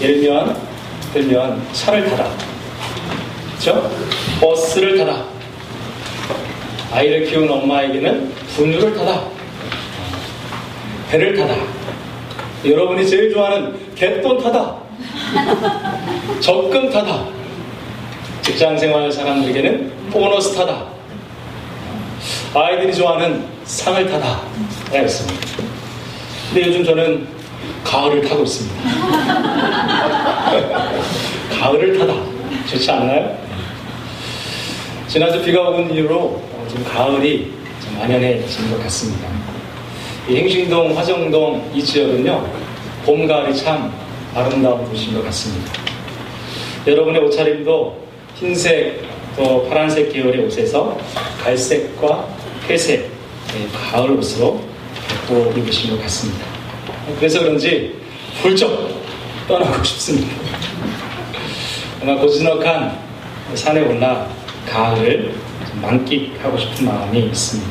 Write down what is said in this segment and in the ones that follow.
예를 들면 차를 타다, 그렇죠? 버스를 타다, 아이를 키운 엄마에게는 분유를 타다, 배를 타다, 여러분이 제일 좋아하는 갯돈 타다, 적금 타다, 직장생활 사람들에게는 보너스 타다, 아이들이 좋아하는 상을 타다 이렇습니다. 근데 요즘 저는 가을을 타고 있습니다. 가을을 타다 좋지 않나요? 지난주 비가 온 이후로 좀 가을이 좀 만연해진 것 같습니다. 이 행신동, 화정동 이 지역은요, 봄, 가을이 참 아름다운 도시인 것 같습니다. 여러분의 옷차림도 흰색, 또 파란색 계열의 옷에서 갈색과 회색, 가을 옷으로 입고 입으신 것 같습니다. 그래서 그런지 훌쩍 떠나고 싶습니다. 아마 고즈넉한 산에 올라 가을을 만끽하고 싶은 마음이 있습니다.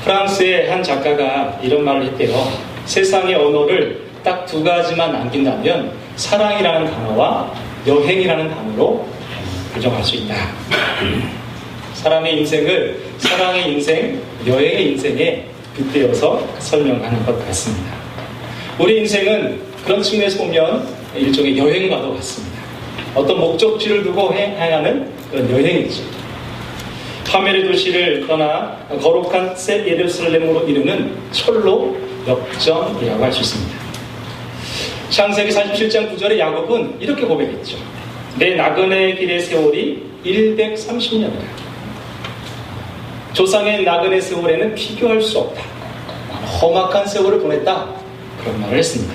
프랑스의 한 작가가 이런 말을 했대요. 세상의 언어를 딱 두 가지만 남긴다면 사랑이라는 단어와 여행이라는 단어로 규정할 수 있다. 사람의 인생을 사랑의 인생, 여행의 인생에 빗대어서 설명하는 것 같습니다. 우리 인생은 그런 측면에서 보면 일종의 여행과도 같습니다. 어떤 목적지를 두고 행하는 그런 여행이죠. 하멜의 도시를 떠나 거룩한 새 예루살렘으로 이르는 철로 역정이라고 할 수 있습니다. 창세기 47장 9절에 야곱은 이렇게 고백했죠. 내 나그네 길의 세월이 130년이다. 조상의 나그네 세월에는 비교할 수 없다. 험악한 세월을 보냈다. 그런 말을 했습니다.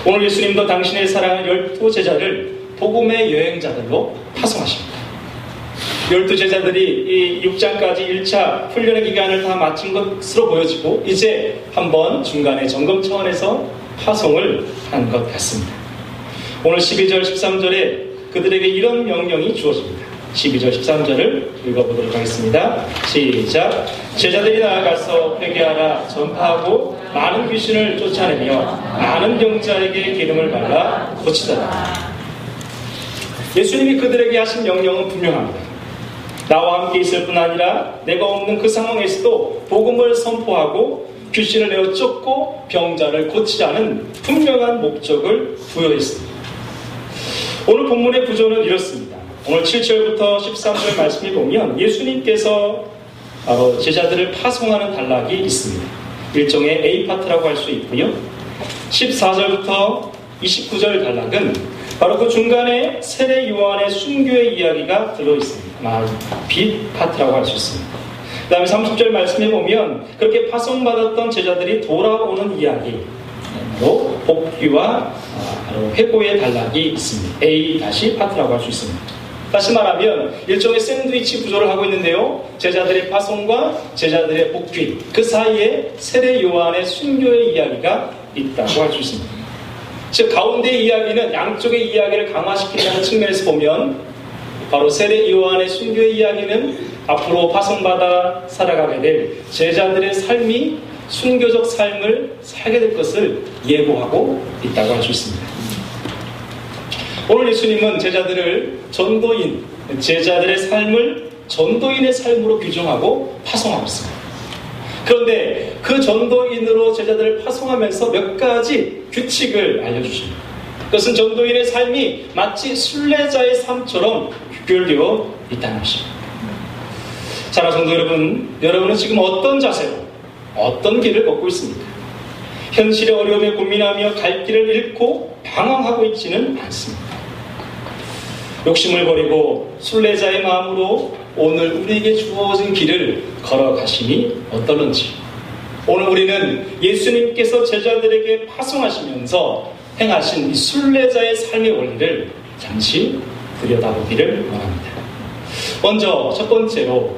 오늘 예수님도 당신의 사랑하는 12제자를 복음의 여행자들로 파송하십니다. 12제자들이 이 6장까지 1차 훈련의 기간을 다 마친 것으로 보여지고 이제 한번 중간에 점검 차원에서 파송을 한 것 같습니다. 오늘 12절 13절에 그들에게 이런 명령이 주어집니다. 12절 13절을 읽어보도록 하겠습니다. 시작. 제자들이 나아가서 회개하라 전파하고 많은 귀신을 쫓아내며 많은 병자에게 기름을 발라 고치더라. 예수님이 그들에게 하신 명령은 분명합니다. 나와 함께 있을 뿐 아니라 내가 없는 그 상황에서도 복음을 선포하고 귀신을 내어 쫓고 병자를 고치자는 분명한 목적을 부여했습니다. 오늘 본문의 구조는 이렇습니다. 오늘 7절부터 13절 말씀을 보면 예수님께서 제자들을 파송하는 단락이 있습니다. 일종의 A파트라고 할 수 있고요. 14절부터 29절 단락은 바로 그 중간에 세례 요한의 순교의 이야기가 들어있습니다. B파트라고 할 수 있습니다. 그 다음에 30절 말씀해 보면 그렇게 파송받았던 제자들이 돌아오는 이야기로 복귀와 회고의 단락이 있습니다. A-파트라고 할 수 있습니다. 다시 말하면 일종의 샌드위치 구조를 하고 있는데요. 제자들의 파송과 제자들의 복귀, 그 사이에 세례 요한의 순교의 이야기가 있다고 할 수 있습니다. 즉 가운데의 이야기는 양쪽의 이야기를 강화시킨다는 측면에서 보면 바로 세례 요한의 순교의 이야기는 앞으로 파송받아 살아가게 될 제자들의 삶이 순교적 삶을 살게 될 것을 예고하고 있다고 할 수 있습니다. 오늘 예수님은 제자들을 전도인, 제자들의 삶을 전도인의 삶으로 규정하고 파송하고 있습니다. 그런데 그 전도인으로 제자들을 파송하면서 몇 가지 규칙을 알려주십니다. 그것은 전도인의 삶이 마치 순례자의 삶처럼 규결되어 있다는 것입니다. 자, 성도 여러분, 여러분은 지금 어떤 자세로 어떤 길을 걷고 있습니까? 현실의 어려움에 고민하며 갈 길을 잃고 방황하고 있지는 않습니다. 욕심을 버리고 순례자의 마음으로 오늘 우리에게 주어진 길을 걸어가심이 어떨는지, 오늘 우리는 예수님께서 제자들에게 파송하시면서 행하신 이 순례자의 삶의 원리를 잠시 들여다보기를 원합니다. 먼저 첫 번째로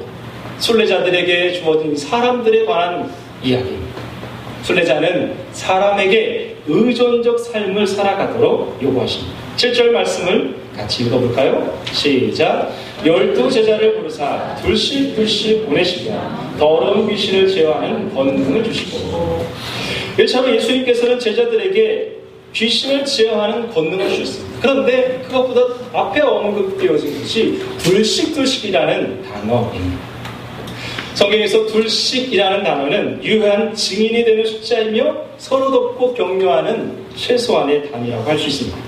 순례자들에게 주어진 사람들에 관한 이야기입니다. 순례자는 사람에게 의존적 삶을 살아가도록 요구하십니다. 7절 말씀을 같이 읽어볼까요? 시작. 12제자를 부르사 둘씩 보내시며 더러운 귀신을 제어하는 권능을 주시고. 1차로 예수님께서는 제자들에게 귀신을 제어하는 권능을 주셨습니다. 그런데 그것보다 앞에 언급되어진 것이 둘씩둘씩이라는 단어입니다. 성경에서 둘씩이라는 단어는 유효한 증인이 되는 숫자이며 서로 돕고 격려하는 최소한의 단위라고 할 수 있습니다.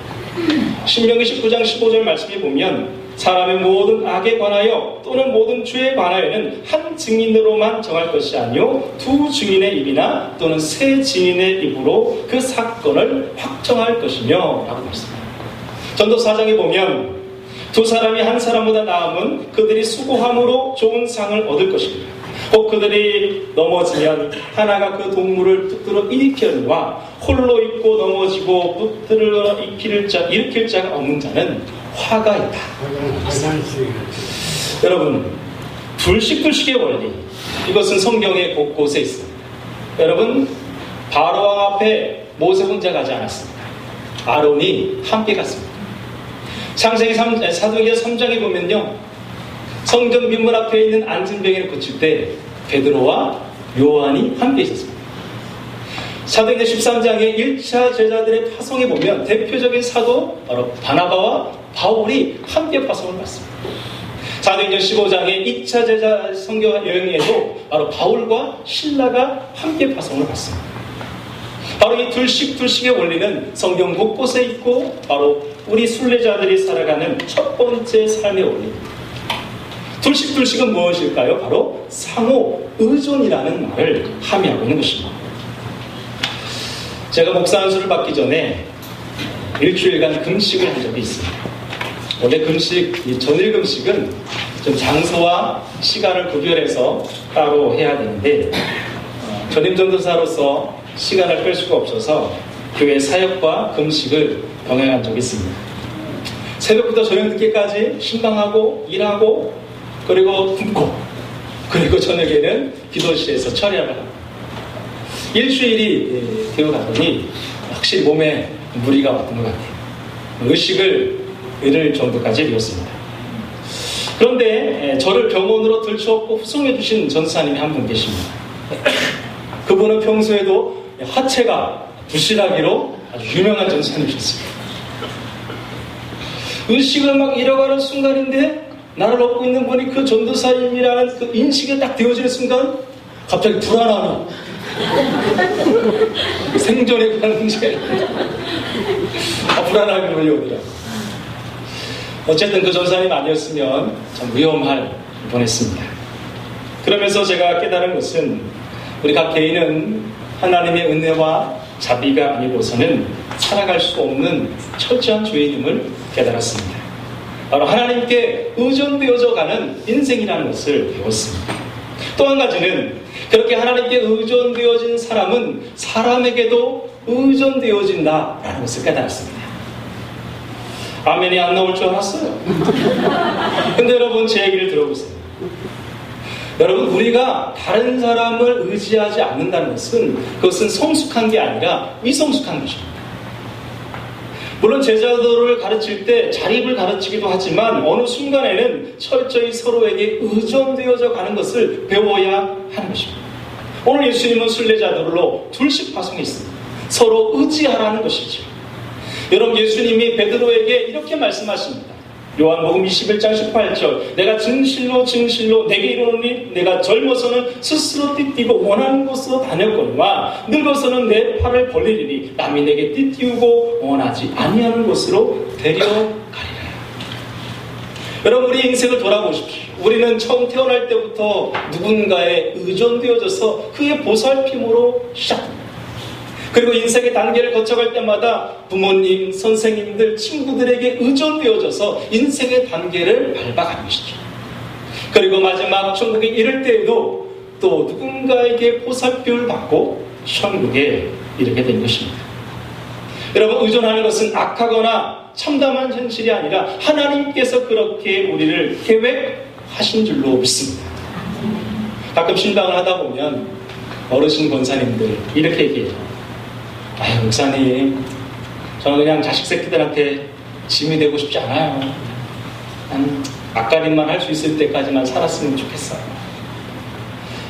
신명기 19장 15절 말씀에 보면 사람의 모든 악에 관하여 또는 모든 죄에 관하여는 한 증인으로만 정할 것이 아니요 두 증인의 입이나 또는 세 증인의 입으로 그 사건을 확정할 것이며 라고 말씀합니다. 전도 4장에 보면 두 사람이 한 사람보다 나으면 그들이 수고함으로 좋은 상을 얻을 것입니다. 꼭 그들이 넘어지면 하나가 그 동물을 붙들어 일으키려니와 홀로 있고 넘어지고 붙들어 일으킬 자가 없는 자는 화가 있다. 여러분, 둘씩둘씩의 원리, 이것은 성경의 곳곳에 있습니다. 여러분, 바로왕 앞에 모세 혼자 가지 않았습니다. 아론이 함께 갔습니다. 창세기 사도행전 3장에 보면요, 성전 빈문 앞에 있는 안진병이를 고칠 때 베드로와 요한이 함께 있었습니다. 사도행전 13장의 1차 제자들의 파송에 보면 대표적인 사도 바로 바나바와 바울이 함께 파송을 받습니다. 사도행전 15장의 2차 제자 선교 여행에도 바로 바울과 신라가 함께 파송을 받습니다. 바로 이 둘씩둘씩의 원리는 성경 곳곳에 있고 바로 우리 순례자들이 살아가는 첫 번째 삶의 원리입니다. 둘씩둘씩은 무엇일까요? 바로 상호 의존이라는 말을 함의하고 있는 것입니다. 제가 목사 안수를 받기 전에 일주일간 금식을 한 적이 있습니다. 원래 금식, 전일 금식은 좀 장소와 시간을 구별해서 따로 해야 되는데 전임 전도사로서 시간을 뺄 수가 없어서 교회 사역과 금식을 병행한 적이 있습니다. 새벽부터 저녁 늦게까지 신방하고 일하고 그리고 굶고 그리고 저녁에는 기도실에서 철야를 하고 일주일이 되어가더니 확실히 몸에 무리가 왔던 것 같아요. 의식을 잃을 정도까지 이뤘습니다. 그런데 저를 병원으로 들쳐업고 후송해 주신 전사님이 한 분 계십니다. 그분은 평소에도 하체가 부실하기로 아주 유명한 전사님이셨습니다. 의식을 막 잃어가는 순간인데 나를 업고 있는 분이 그 전도사님이라는 그 인식이 딱 되어지는 순간 갑자기 불안함이 생존에 관한 문제 불안함이 몰려오더라고요. 어쨌든 그 전사님 아니었으면 참 위험할 뻔했습니다. 그러면서 제가 깨달은 것은 우리 각 개인은 하나님의 은혜와 자비가 아니고서는 살아갈 수 없는 철저한 죄인임을 깨달았습니다. 바로 하나님께 의존되어져 가는 인생이라는 것을 배웠습니다. 또 한 가지는 그렇게 하나님께 의존되어진 사람은 사람에게도 의존되어진다라는 것을 깨달았습니다. 아멘이 안 나올 줄 알았어요. 근데 여러분 제 얘기를 들어보세요. 여러분 우리가 다른 사람을 의지하지 않는다는 것은 그것은 성숙한 게 아니라 미성숙한 것입니다. 물론 제자도를 가르칠 때 자립을 가르치기도 하지만 어느 순간에는 철저히 서로에게 의존되어져 가는 것을 배워야 하는 것입니다. 오늘 예수님은 순례자들로 둘씩 파송했습니다. 서로 의지하라는 것이죠. 여러분 예수님이 베드로에게 이렇게 말씀하십니다. 요한복음 21장 18절 내가 진실로 진실로 내게 이르노니 내가 젊어서는 스스로 띠띠고 원하는 곳으로 다녔거니와 늙어서는 내 팔을 벌리리니 남이 내게 띠띠우고 원하지 아니하는 곳으로 데려가리라. 여러분 우리 인생을 돌아보십시오. 우리는 처음 태어날 때부터 누군가에 의존되어져서 그의 보살핌으로 시작합니다. 그리고 인생의 단계를 거쳐갈 때마다 부모님, 선생님들, 친구들에게 의존되어져서 인생의 단계를 밟아가는 것이죠. 그리고 마지막 천국에 이를 때에도 또 누군가에게 보살핌을 받고 천국에 이르게 된 것입니다. 여러분 의존하는 것은 악하거나 참담한 현실이 아니라 하나님께서 그렇게 우리를 계획하신 줄로 믿습니다. 가끔 신방을 하다 보면 어르신 권사님들 이렇게 얘기해요. 아유 목사님 저는 그냥 자식 새끼들한테 짐이 되고 싶지 않아요. 한 앞가림만 할 수 있을 때까지만 살았으면 좋겠어요.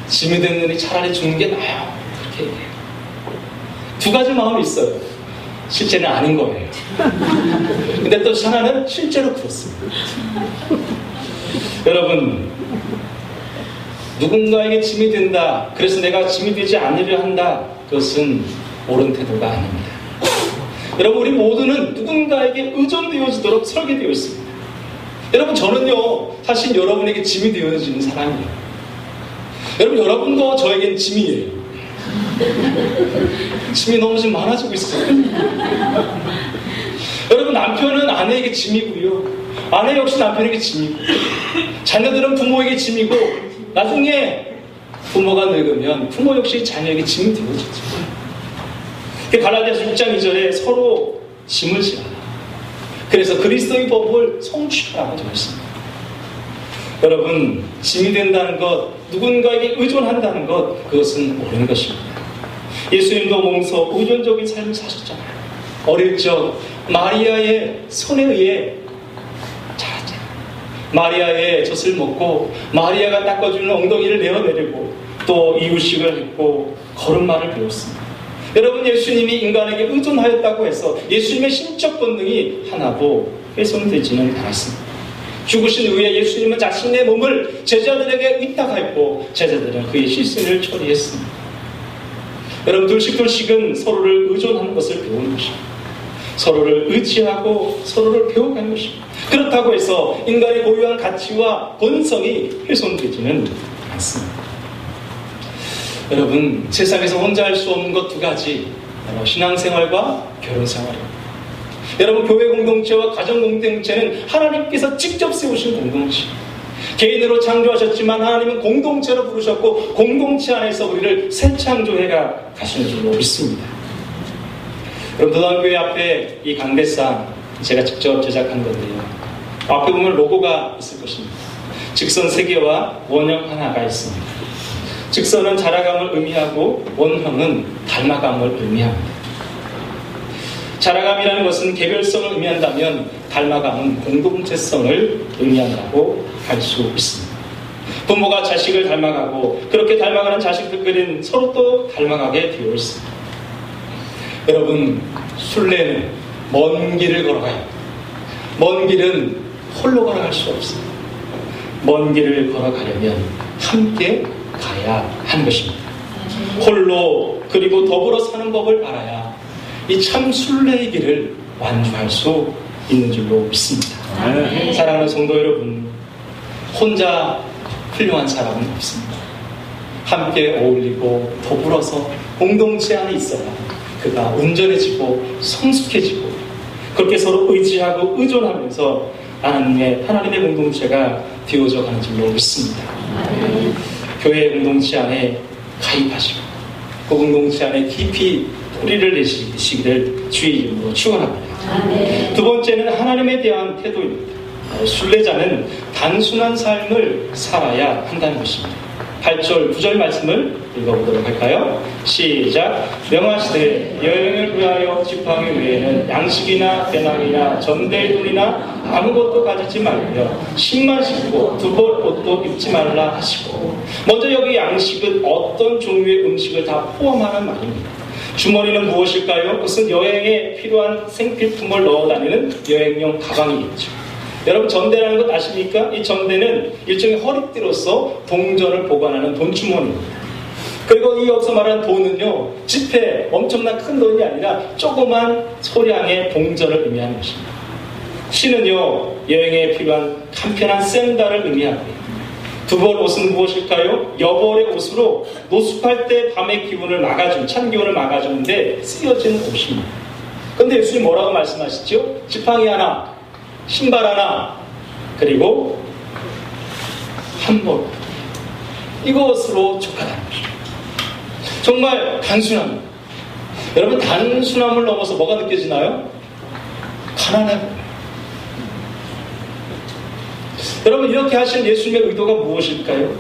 짐이 되느니 차라리 죽는 게 나아요. 그렇게 얘기해요. 두 가지 마음이 있어요. 실제는 아닌 거예요. 근데 또 하나는 실제로 그렇습니다. 여러분, 누군가에게 짐이 된다, 그래서 내가 짐이 되지 않으려 한다, 그것은 옳은 태도가 아닙니다. 여러분, 우리 모두는 누군가에게 의존되어지도록 설계되어 있습니다. 여러분, 저는요 사실 여러분에게 짐이 되어지는 사람이에요. 여러분, 여러분도 저에겐 짐이에요. 짐이 너무 지금 많아지고 있어요. 여러분, 남편은 아내에게 짐이고요, 아내 역시 남편에게 짐이고, 자녀들은 부모에게 짐이고, 나중에 부모가 늙으면 부모 역시 자녀에게 짐이 되어지죠. 갈라디아서 6장 2절에 서로 짐을 지라. 그래서 그리스도의 법을 성취하라고 되어 있습니다. 여러분, 짐이 된다는 것, 누군가에게 의존한다는 것, 그것은 옳은 것입니다. 예수님도 몸소 의존적인 삶을 사셨잖아요. 어릴 적 마리아의 손에 의해 자랐잖아요. 마리아의 젖을 먹고 마리아가 닦아주는 엉덩이를 내어내리고 또 이유식을 했고 걸음마를 배웠습니다. 여러분, 예수님이 인간에게 의존하였다고 해서 예수님의 신적 본능이 하나도 훼손되지는 않았습니다. 죽으신 후에 예수님은 자신의 몸을 제자들에게 위탁하였고 제자들은 그의 시신을 처리했습니다. 여러분, 둘씩둘씩은 서로를 의존하는 것을 배우는 것입니다. 서로를 의지하고 서로를 배워가는 것입니다. 그렇다고 해서 인간의 고유한 가치와 본성이 훼손되지는 않습니다. 여러분, 세상에서 혼자 할 수 없는 것 두 가지, 바로 신앙생활과 결혼생활입니다. 여러분, 교회 공동체와 가정 공동체는 하나님께서 직접 세우신 공동체입니다. 개인으로 창조하셨지만 하나님은 공동체로 부르셨고 공동체 안에서 우리를 새 창조해가 가시는 줄로 믿습니다. 여러분, 도단교회 앞에 이 강대상 제가 직접 제작한 건데요, 앞에 보면 로고가 있을 것입니다. 직선 3개와 원형 하나가 있습니다. 직선은 자라감을 의미하고 원형은 닮아감을 의미합니다. 자라감이라는 것은 개별성을 의미한다면 닮아감은 공동체성을 의미한다고 할 수 있습니다. 부모가 자식을 닮아가고 그렇게 닮아가는 자식들끼리는 서로 또 닮아가게 되어 있습니다. 여러분, 순례는 먼 길을 걸어가야 합니다. 먼 길은 홀로 걸어갈 수 없습니다. 먼 길을 걸어가려면 함께 가야 하는 것입니다. 홀로 그리고 더불어 사는 법을 알아야 이 참 순례의 길을 완주할 수 있는 줄로 믿습니다. 사랑하는 성도 여러분, 혼자 훌륭한 사람은 없습니다. 함께 어울리고 더불어서 공동체 안에 있어야 그가 온전해지고 성숙해지고 그렇게 서로 의지하고 의존하면서 하나님의 공동체가 되어져 가는 줄로 믿습니다. 교회 공동체 안에 가입하시고 그 공동체 안에 깊이 뿌리를 내시기를 주의 이름으로 축원합니다. 두 번째는 하나님에 대한 태도입니다. 순례자는 단순한 삶을 살아야 한다는 것입니다. 8절 9절 말씀을 읽어보도록 할까요? 시작. 명하시되 여행을 위하여 지팡이 외에는 양식이나 배낭이나 전대의 돈이나 아무것도 가지지 말며 신만 신고 두 벌 옷도 입지 말라 하시고, 먼저 여기 양식은 어떤 종류의 음식을 다 포함하는 말입니다. 주머니는 무엇일까요? 그것은 여행에 필요한 생필품을 넣어 다니는 여행용 가방이겠죠. 여러분, 전대라는 것 아십니까? 이 전대는 일종의 허리띠로서 동전을 보관하는 돈주머니입니다. 그리고 이 여기서 말하는 돈은요, 지폐, 엄청난 큰 돈이 아니라 조그만 소량의 동전을 의미하는 것입니다. 신은요, 여행에 필요한 간편한 샌들을 의미하고요. 두 벌 옷은 무엇일까요? 여벌의 옷으로 노숙할 때 밤의 기운을 막아주는, 찬 기운을 막아주는데 쓰여진 옷입니다. 그런데 예수님 뭐라고 말씀하시죠? 지팡이 하나, 신발 하나, 그리고 한 벌, 이것으로 족하다는 것입니다. 정말 단순합니다. 여러분, 단순함을 넘어서 뭐가 느껴지나요? 가난해. 여러분, 이렇게 하신 예수님의 의도가 무엇일까요?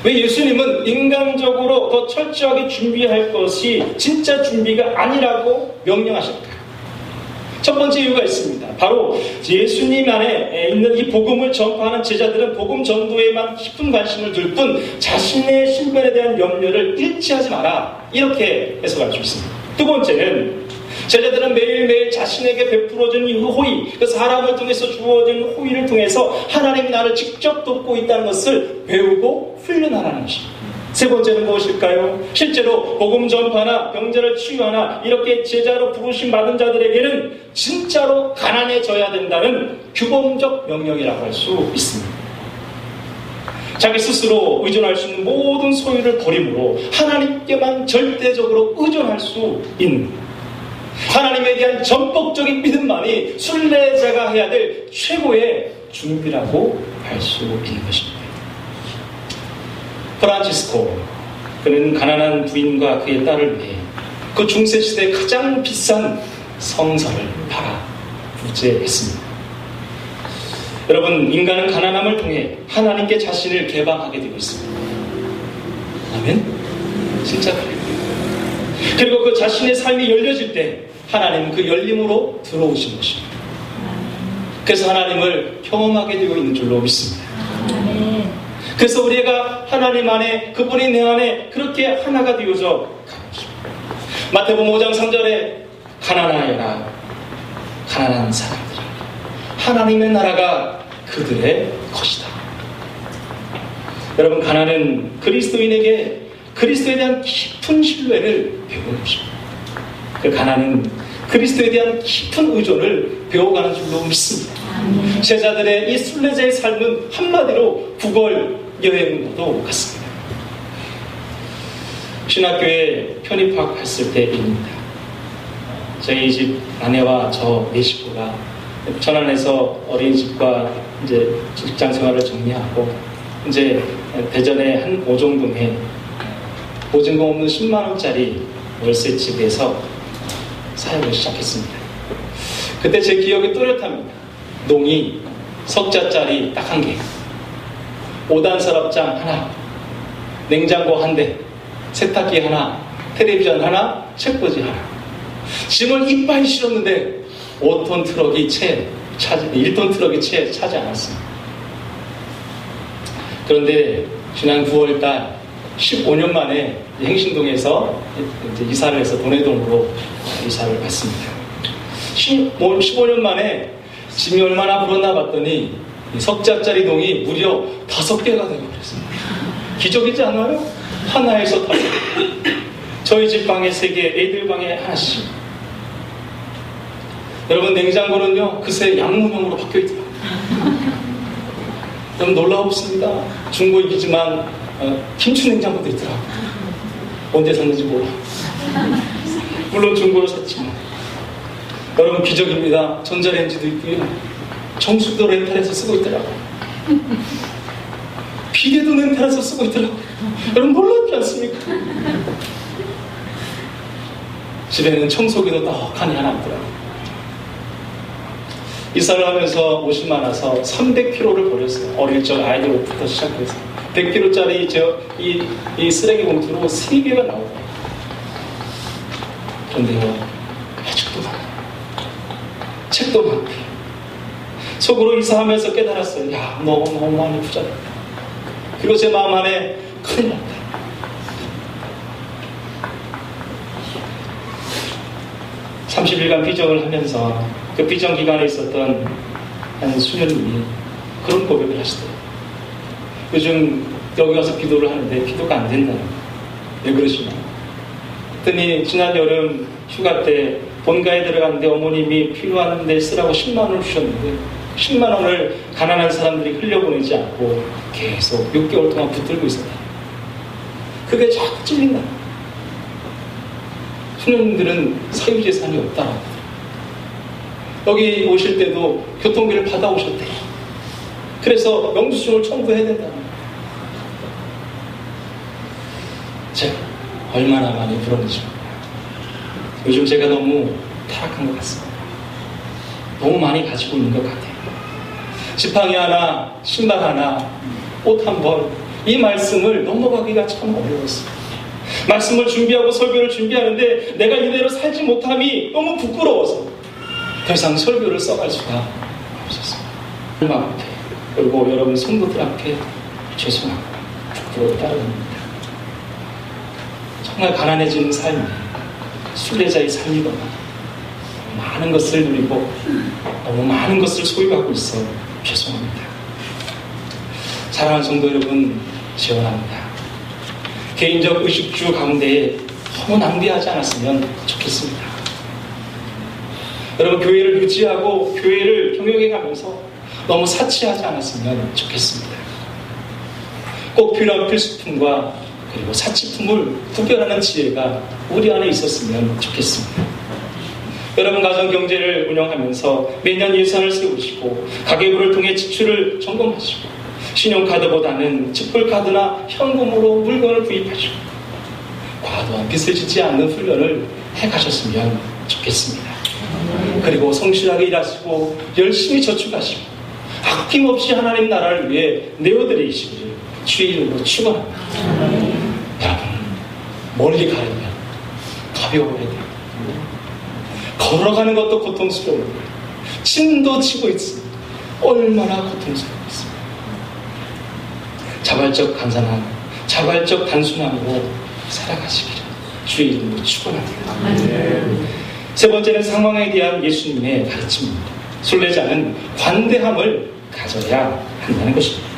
왜 예수님은 인간적으로 더 철저하게 준비할 것이 진짜 준비가 아니라고 명령하실까요? 첫 번째 이유가 있습니다. 바로 예수님 안에 있는 이 복음을 전파하는 제자들은 복음 전도에만 깊은 관심을 둘 뿐 자신의 신변에 대한 염려를 잃지 하지 마라, 이렇게 해석할 수 있습니다. 두 번째는 제자들은 매일매일 자신에게 베풀어진 이 호의, 그 사람을 통해서 주어진 호의를 통해서 하나님이 나를 직접 돕고 있다는 것을 배우고 훈련하라는 것입니다. 세 번째는 무엇일까요? 실제로 복음 전파나 병자를 치유하나 이렇게 제자로 부르심 받은 자들에게는 진짜로 가난해져야 된다는 규범적 명령이라고 할 수 있습니다. 자기 스스로 의존할 수 있는 모든 소유를 버림으로 하나님께만 절대적으로 의존할 수 있는, 하나님에 대한 전폭적인 믿음만이 순례자가 해야 될 최고의 준비라고 할 수 있는 것입니다. 프란치스코, 그는 가난한 부인과 그의 딸을 위해 그 중세시대의 가장 비싼 성서를 팔아 부재했습니다. 여러분, 인간은 가난함을 통해 하나님께 자신을 개방하게 되고 있습니다. 아멘? 진짜 그래요. 그리고 그 자신의 삶이 열려질 때 하나님은 그 열림으로 들어오신 것입니다. 그래서 하나님을 경험하게 되고 있는 줄로 믿습니다. 그래서 우리가 하나님 안에, 그분이 내 안에 그렇게 하나가 되어져 가는 것입니다. 마태복음 5장 3절에 가난하여라, 가난한 사람들아, 하나님의 나라가 그들의 것이다. 여러분, 가난은 그리스도인에게 그리스도에 대한 깊은 신뢰를 배우는 것입니다. 그 가난은 그리스도에 대한 깊은 의존을 배워가는 줄로 믿습니다. 제자들의 이 순례자의 삶은 한마디로 구걸 여행과도 같습니다. 신학교에 편입학했을 때입니다. 저희 집 아내와 저 네 식구가 천안에서 어린이집과 이제 직장 생활을 정리하고 이제 대전의 한 오종동에 보증금 없는 10만원짜리 월세집에서 사역을 시작했습니다. 그때 제 기억이 또렷합니다. 농이 석자짜리 딱 한 개, 5단 서랍장 하나, 냉장고 한 대, 세탁기 하나, 텔레비전 하나, 책꽂이 하나. 짐을 이빨 실었는데 5톤 트럭이 채 차지, 1톤 트럭이 채 차지 않았습니다. 그런데 지난 9월달 15년 만에 행신동에서 이제 이사를 해서 도내동으로 이사를 갔습니다. 15년 만에 짐이 얼마나 불었나 봤더니 석자짜리 동이 무려 5개가 되고 그랬습니다. 기적이지 않아요? 하나에서 5개. 저희 집 방에 3개, 애들 방에 하나씩. 여러분, 냉장고는요, 그새 양문형으로 바뀌어있더라고요. 너무 놀라웠습니다. 중고이기지만 김치 냉장고도 있더라고요. 언제 샀는지 몰라. 물론 중고로 샀지만. 여러분, 기적입니다. 전자레인지도 있고요. 정수기도 렌탈해서 쓰고 있더라고요. 비데도 렌탈해서 쓰고 있더라고요. 여러분, 놀랍지 않습니까? 집에는 청소기도 떡하니 하나 있더라고요. 이사를 하면서 옷이 많아서 300kg를 버렸어요. 어릴 적 아이들 옷부터 시작해서 100kg짜리 이 쓰레기 봉투로 3개가 나오고. 그런데요, 아직도 많아요. 책도 많고. 속으로 이사하면서 깨달았어요. 야, 너무 많이 부자다. 그리고 제 마음 안에 큰일 났다. (30일간) 비정을 하면서 그 비정 기간에 있었던 한 수녀님이 그런 고백을 하시더라고요. 요즘 여기 가서 기도를 하는데 기도가 안 된다는 거예요. 왜 그러시나? 그랬더니 지난 여름 휴가 때 본가에 들어갔는데 어머님이 필요한 데 쓰라고 10만 원을 주셨는데 10만 원을 가난한 사람들이 흘려보내지 않고 계속 6개월 동안 붙들고 있었다. 그게 자꾸 찔린다. 수녀님들은 사유재산이 없다라고. 여기 오실 때도 교통비를 받아오셨대요. 그래서 영수증을 첨부해야 된다는 거예요. 제가 얼마나 많이 부러운지 몰라요. 요즘 제가 너무 타락한 것 같습니다. 너무 많이 가지고 있는 것 같아요. 지팡이 하나, 신발 하나, 옷 한 벌, 이 말씀을 넘어가기가 참 어려웠습니다. 말씀을 준비하고 설교를 준비하는데 내가 이대로 살지 못함이 너무 부끄러워서 더 이상 설교를 써갈 수가 없었습니다. 하나님 앞에, 그리고 여러분 성도들 앞에 죄송하고 부끄러웠다는 겁니다. 정말 가난해지는 삶이 순례자의 삶이거나 많은 것을 누리고 너무 많은 것을 소유하고 있어 죄송합니다. 사랑하는 성도 여러분, 지원합니다. 개인적 의식주 가운데에 너무 낭비하지 않았으면 좋겠습니다. 여러분, 교회를 유지하고 교회를 경영해가면서 너무 사치하지 않았으면 좋겠습니다. 꼭 필요한 필수품과 그리고 사치품을 구별하는 지혜가 우리 안에 있었으면 좋겠습니다. 여러분, 가정 경제를 운영하면서 매년 예산을 세우시고 가계부를 통해 지출을 점검하시고 신용카드보다는 직불카드나 현금으로 물건을 구입하시고 과도한 빚을 짓지 않는 훈련을 해가셨으면 좋겠습니다. 그리고 성실하게 일하시고 열심히 저축하시고 아낌없이 하나님 나라를 위해 내어드리시기를 주의 이름으로 축원합니다. 여러분, 멀리 가려면 가벼워야 돼요. 걸어가는 것도 고통스러워요. 침도 치고 있습니다. 얼마나 고통스럽겠습니까? 자발적 간사함, 자발적 단순함으로 살아가시기를 주의 이름으로 축원합니다. 세 번째는 상황에 대한 예수님의 가르침입니다. 순례자는 관대함을 가져야 한다는 것입니다.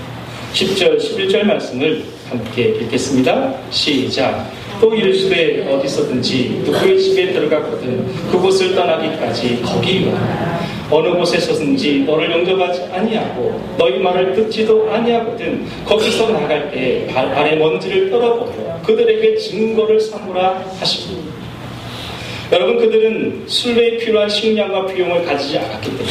10절, 11절 말씀을 함께 읽겠습니다. 시작. 또 이르시되 어디서든지 누구의 집에 들어가거든 그곳을 떠나기까지 거기 와. 어느 곳에서든지 너를 영접하지 아니하고 너희 말을 듣지도 아니하거든 거기서 나갈 때 발에 먼지를 떨어버려 그들에게 증거를 삼으라 하시고. 여러분, 그들은 순례에 필요한 식량과 비용을 가지지 않았기 때문에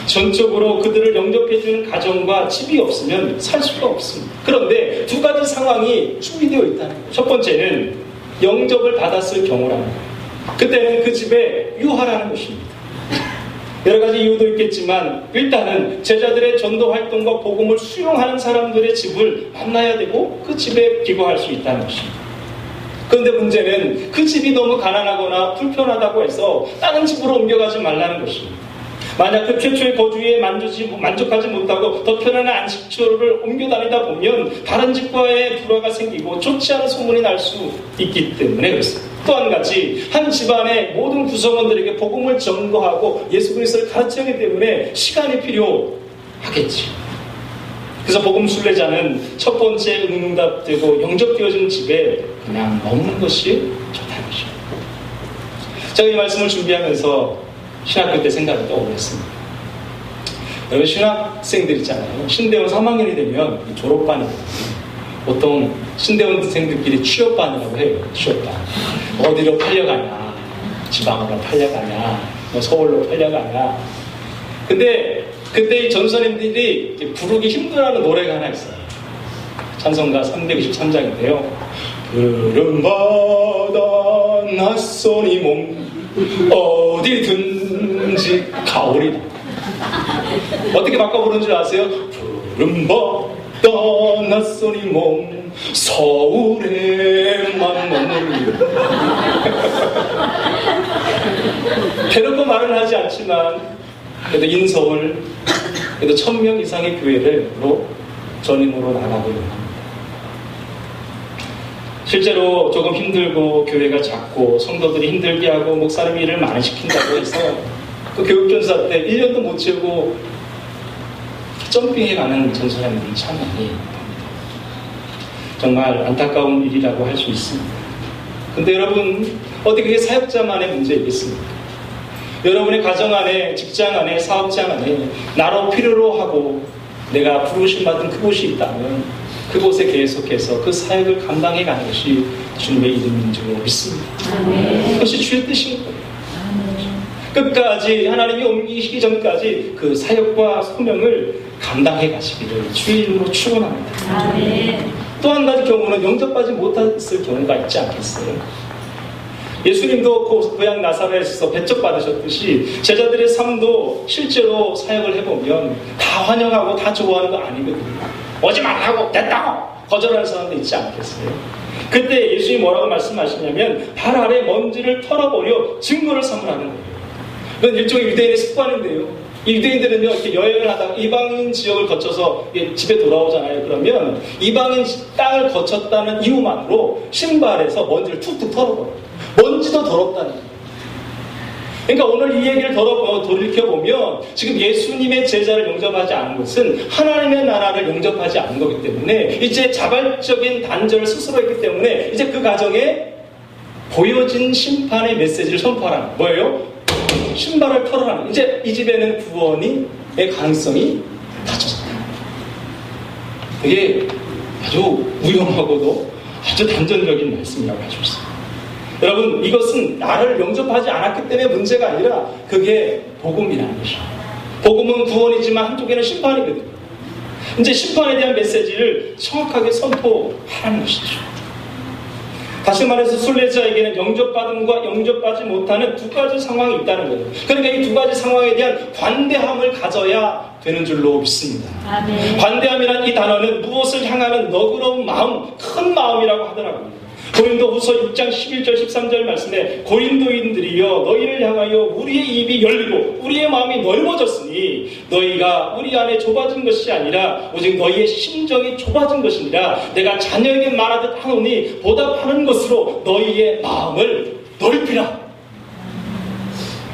전적으로 그들을 영접해주는 가정과 집이 없으면 살 수가 없습니다. 그런데 두 가지 상황이 준비되어 있다는 거예요. 첫 번째는 영접을 받았을 경우라는 거예요. 그때는 그 집에 유하라는 것입니다. 여러 가지 이유도 있겠지만 일단은 제자들의 전도 활동과 복음을 수용하는 사람들의 집을 만나야 되고 그 집에 기거할 수 있다는 것입니다. 그런데 문제는 그 집이 너무 가난하거나 불편하다고 해서 다른 집으로 옮겨가지 말라는 것입니다. 만약 그 최초의 거주에 만족하지 못하고 더 편안한 안식처를 옮겨 다니다 보면 다른 집과의 불화가 생기고 좋지 않은 소문이 날 수 있기 때문에 그렇습니다. 또 한 가지, 한 집안의 모든 구성원들에게 복음을 전거하고 예수 그리스도를 가르쳐야 하기 때문에 시간이 필요하겠지. 그래서 복음 순례자는 첫 번째 응답되고 영접되어진 집에 그냥 머무는 것이 좋다는 것입니다. 제가 이 말씀을 준비하면서 신학교 때 생각이 떠올랐습니다. 여러분, 신학생들 있잖아요. 신대원 3학년이 되면 졸업반이거든요. 보통 신대원생들끼리 취업반이라고 해요. 취업반. 어디로 팔려가냐, 지방으로 팔려가냐, 뭐 서울로 팔려가냐. 근데 그때 이 전선님들이 부르기 힘들어하는 노래가 하나 있어요. 찬송가 323장인데요. 푸른바다 낯선 이 몸 어디든지 가오리다. 어떻게 바꿔 부르는 줄 아세요? 푸른바다 낯선 이 몸 서울에만 머무르. 대놓고 말은 하지 않지만 그래도 인서울, 그래도 1000명 이상의 교회로 전임으로 나가고 있는 겁니다. 실제로 조금 힘들고 교회가 작고 성도들이 힘들게 하고 목사님 일을 많이 시킨다고 해서 그 교육전사 때 1년도 못 채우고 점핑해 가는 전사님들이 참 많이 있습니다. 정말 안타까운 일이라고 할 수 있습니다. 근데 여러분, 어디 그게 사역자만의 문제이겠습니까? 여러분의 가정 안에, 직장 안에, 사업장 안에 나로 필요로 하고 내가 부르심 받은 그곳이 있다면 그곳에 계속해서 그 사역을 감당해 가는 것이 주님의 이름인 줄 믿습니다. 그것이 주의 뜻인 거예요. 끝까지 하나님이 옮기시기 전까지 그 사역과 소명을 감당해 가시기를 주의 이름으로 축원합니다. 또 한 가지 경우는 영접받지 못했을 경우가 있지 않겠어요? 예수님도 고향 나사렛에서 배척받으셨듯이 제자들의 삶도 실제로 사역을 해보면 다 환영하고 다 좋아하는 거 아니거든요. 오지 말라고 됐다고 거절하는 사람도 있지 않겠어요? 그때 예수님이 뭐라고 말씀하시냐면 발 아래 먼지를 털어버려 증거를 삼으라는 거예요. 이건 일종의 유대인의 습관인데요. 유대인들은요, 이렇게 여행을 하다가 이방인 지역을 거쳐서 집에 돌아오잖아요. 그러면 이방인 땅을 거쳤다는 이유만으로 신발에서 먼지를 툭툭 털어버려요. 먼지도 더럽다는 거예요. 그러니까 오늘 이 얘기를 돌이켜보면 지금 예수님의 제자를 영접하지 않은 것은 하나님의 나라를 영접하지 않은 거기 때문에 이제 자발적인 단절을 스스로 했기 때문에 이제 그 가정에 보여진 심판의 메시지를 선포하라는 뭐예요? 신발을 털어라는. 이제 이 집에는 구원의 가능성이 닫혀졌다. 이게 아주 위험하고도 아주 단전적인 말씀이라고 할 수 있습니다. 여러분, 이것은 나를 영접하지 않았기 때문에 문제가 아니라 그게 복음이라는 것이죠. 복음은 구원이지만 한쪽에는 심판이거든요. 이제 심판에 대한 메시지를 정확하게 선포하라는 것이죠. 다시 말해서 순례자에게는 영접받음과 영접받지 못하는 두 가지 상황이 있다는 거예요. 그러니까 이 두 가지 상황에 대한 관대함을 가져야 되는 줄로 믿습니다. 아멘. 관대함이란 이 단어는 무엇을 향하는 너그러운 마음, 큰 마음이라고 하더라고요. 고린도후서 6장 11절 13절 말씀에 고린도인들이여 너희를 향하여 우리의 입이 열리고 우리의 마음이 넓어졌으니 너희가 우리 안에 좁아진 것이 아니라 오직 너희의 심정이 좁아진 것이니라. 내가 자녀에게 말하듯 하노니 보답하는 것으로 너희의 마음을 넓히라.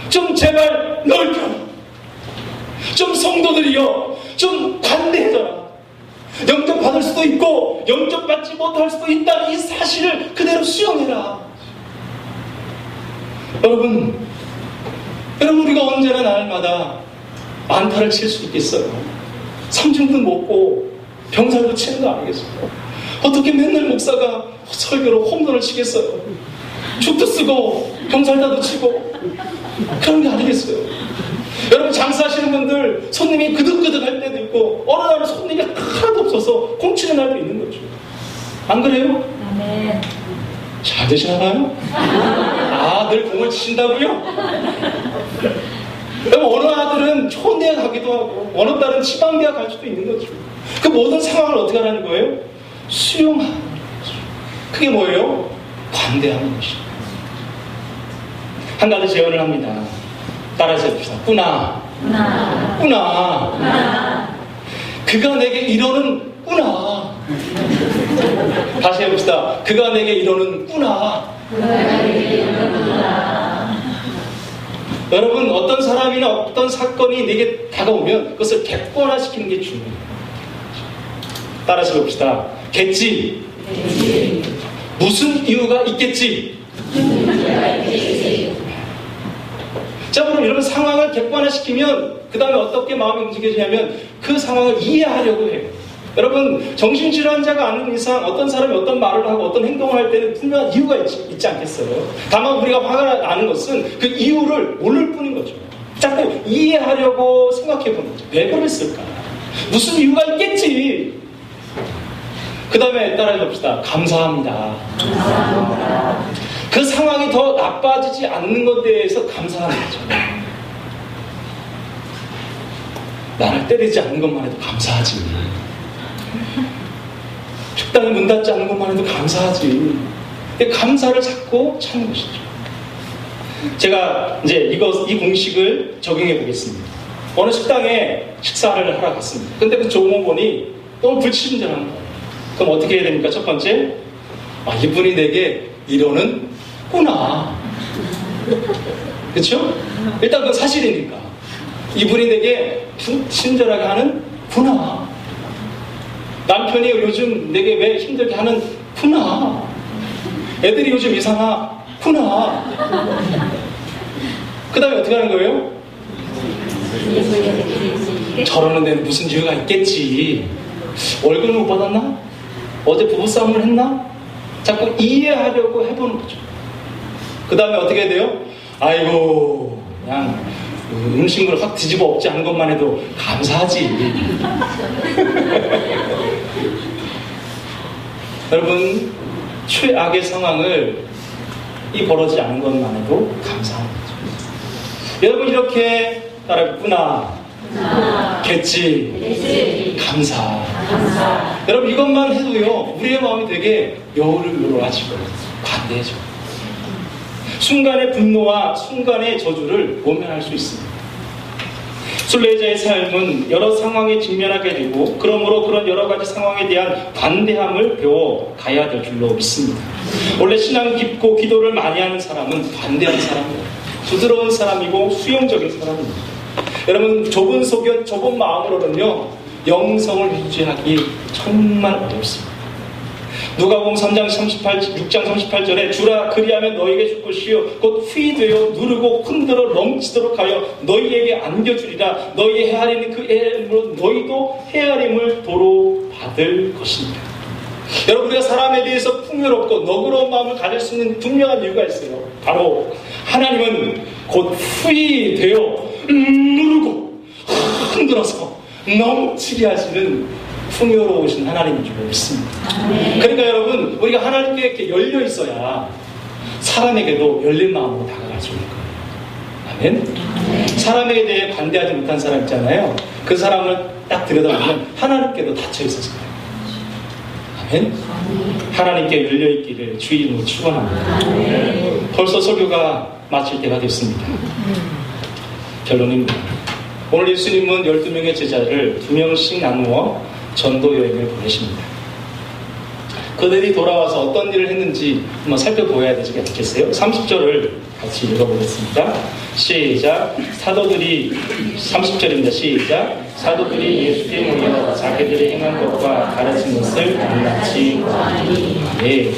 좀 제발 넓혀라. 좀 성도들이여 좀 관대해져라. 영접받을 수도 있고 영접받지 못할 수도 있다는 이 사실을 그대로 수용해라. 여러분 우리가 언제나 날마다 안타를 칠 수 있겠어요? 삼중도 먹고 병살도 치는 거 아니겠어요? 어떻게 맨날 목사가 설교로 홈런을 치겠어요? 죽도 쓰고 병살다도 치고 그런 게 아니겠어요? 여러분 장사하시는 분들 손님이 그득그득할 때도 있고 어느 날은 손님이 하나도 없어서 공치는 날도 있는 거죠. 안 그래요? 네. 잘 되시나봐요? 늘 공을 치신다고요? 어느 아들은 좋은 대학 가기도 하고 어느 딸은 지방대학 갈 수도 있는 거죠. 그 모든 상황을 어떻게 하라는 거예요? 수용하는 거죠. 그게 뭐예요? 관대하는 것이죠. 한 가지 제언을 합니다. 따라서 해봅시다. 꾸나. 그가 내게 이러는 꾸나. 다시 해봅시다. 그가 내게 이러는 꾸나. 여러분 어떤 사람이나 어떤 사건이 내게 다가오면 그것을 객관화시키는 게 중요해요. 따라서 해봅시다. 겠지. 무슨 이유가 있겠지. 자, 그럼 이런 상황을 객관화시키면 그 다음에 어떻게 마음이 움직여지냐면 그 상황을 이해하려고 해요. 여러분 정신질환자가 아는 이상 어떤 사람이 어떤 말을 하고 어떤 행동을 할 때는 분명한 이유가 있지 않겠어요? 다만 우리가 화가 나는 것은 그 이유를 모를 뿐인 거죠. 자꾸 이해하려고 생각해보는 거죠. 왜 그랬을까? 무슨 이유가 있겠지. 그 다음에 따라해 봅시다. 감사합니다. 그 상황이 더 나빠지지 않는 것에 대해서 감사하는 거죠. 나를 때리지 않는 것만 해도 감사하지. 식당이 문 닫지 않는 것만 해도 감사하지. 감사를 찾고 찾는 것이죠. 제가 이제 이 공식을 적용해 보겠습니다. 어느 식당에 식사를 하러 갔습니다. 근데 그 종업원이 너무 불친절한 거예요. 그럼 어떻게 해야 됩니까? 첫 번째, 이분이 내게 이러는 구나. 그렇죠? 일단 그건 사실이니까. 이분이 내게 친절하게 하는 구나. 남편이 요즘 내게 왜 힘들게 하는 구나. 애들이 요즘 이상하구나. 그 다음에 어떻게 하는 거예요? 저러는 데는 무슨 이유가 있겠지. 월급을 못 받았나? 어제 부부싸움을 했나? 자꾸 이해하려고 해보는 거죠. 그 다음에 어떻게 해야 돼요? 아이고 그냥 음식물을 확 뒤집어 엎지 않은 것만 해도 감사하지. 여러분 최악의 상황을 벌어지지 않은 것만 해도 감사한 거죠. 여러분 이렇게 따라했구나. 겠지. 감사. 여러분 이것만 해도요 우리의 마음이 되게 여우르여우하시고 관대해져. 순간의 분노와 순간의 저주를 모면할 수 있습니다. 순례자의 삶은 여러 상황에 직면하게 되고 그러므로 그런 여러 가지 상황에 대한 관대함을 배워 가야 될 줄로 믿습니다. 원래 신앙 깊고 기도를 많이 하는 사람은 관대한 사람이에요. 부드러운 사람이고 수용적인 사람입니다. 여러분, 좁은 소견, 좁은 마음으로는요, 영성을 유지하기 정말 어렵습니다. 누가복음 3장 6장 38절에 주라 그리하면 너에게 줄 것이요 곧 후이되어 누르고 흔들어 넘치도록 하여 너희에게 안겨주리라. 너희 헤아리는 그 헤아림으로 너희도 헤아림을 도로 받을 것입니다. 여러분, 우리가 사람에 대해서 풍요롭고 너그러운 마음을 가질 수 있는 분명한 이유가 있어요. 바로 하나님은 곧 후이되어 누르고 흔들어서 넘치게 하시는 풍요로우신 하나님인 줄 믿습니다. 그러니까 여러분, 우리가 하나님께 이렇게 열려 있어야 사람에게도 열린 마음으로 다가갈 수 있는 거예요. 아멘? 사람에 대해 관대하지 못한 사람 있잖아요. 그 사람을 딱 들여다보면 하나님께도 닫혀 있었어요. 아멘? 하나님께 열려 있기를 주의 이름으로 축원합니다. 벌써 설교가 마칠 때가 됐습니다. 결론입니다. 오늘 예수님은 12명의 제자를 2명씩 나누어 전도 여행을 보내십니다. 그들이 돌아와서 어떤 일을 했는지 한번 살펴보아야 되지 않겠어요? 30절을 같이 읽어보겠습니다. 시작. 사도들이 30절입니다. 시작. 사도들이 예수께 모여 자기들이 행한 것과 가르친 것을 낱낱이 네.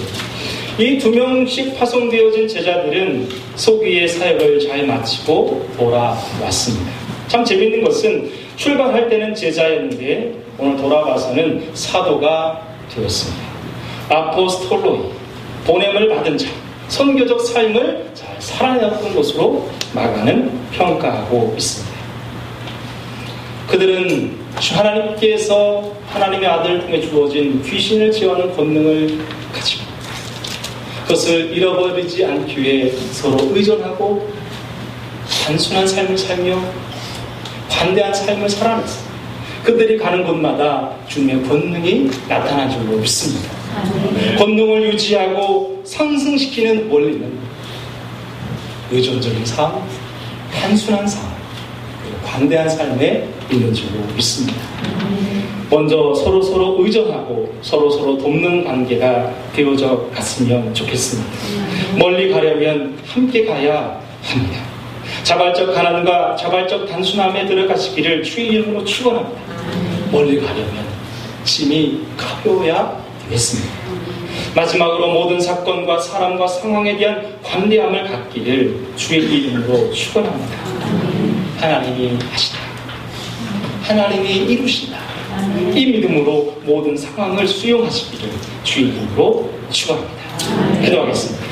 이 2명씩 파송되어진 제자들은 소위의 사역을 잘 마치고 돌아왔습니다. 참 재밌는 것은 출발할 때는 제자였는데 오늘 돌아와서는 사도가 되었습니다. 아포스톨로이, 보냄을 받은 자, 선교적 삶을 잘 살아냈던 것으로 마가는 평가하고 있습니다. 그들은 하나님께서 하나님의 아들을 통해 주어진 귀신을 제어하는 권능을 가지고 그것을 잃어버리지 않기 위해 서로 의존하고 단순한 삶을 살며 관대한 삶을 살아냈습니다. 그들이 가는 곳마다 주님의 권능이 나타난 줄로 믿습니다. 권능을 유지하고 상승시키는 원리는 의존적인 삶, 단순한 삶, 그리고 관대한 삶에 있는 줄로 믿습니다. 먼저 서로 의존하고 서로 돕는 관계가 되어져 갔으면 좋겠습니다. 멀리 가려면 함께 가야 합니다. 자발적 가난과 자발적 단순함에 들어가시기를 주의 이름으로 축원합니다. 멀리 가려면 짐이 가벼워야 되겠습니다. 마지막으로 모든 사건과 사람과 상황에 대한 관대함을 갖기를 주의 이름으로 축원합니다. 하나님이 하시다. 하나님이 이루신다. 이 믿음으로 모든 상황을 수용하시기를 주의 이름으로 축원합니다. 기도하겠습니다.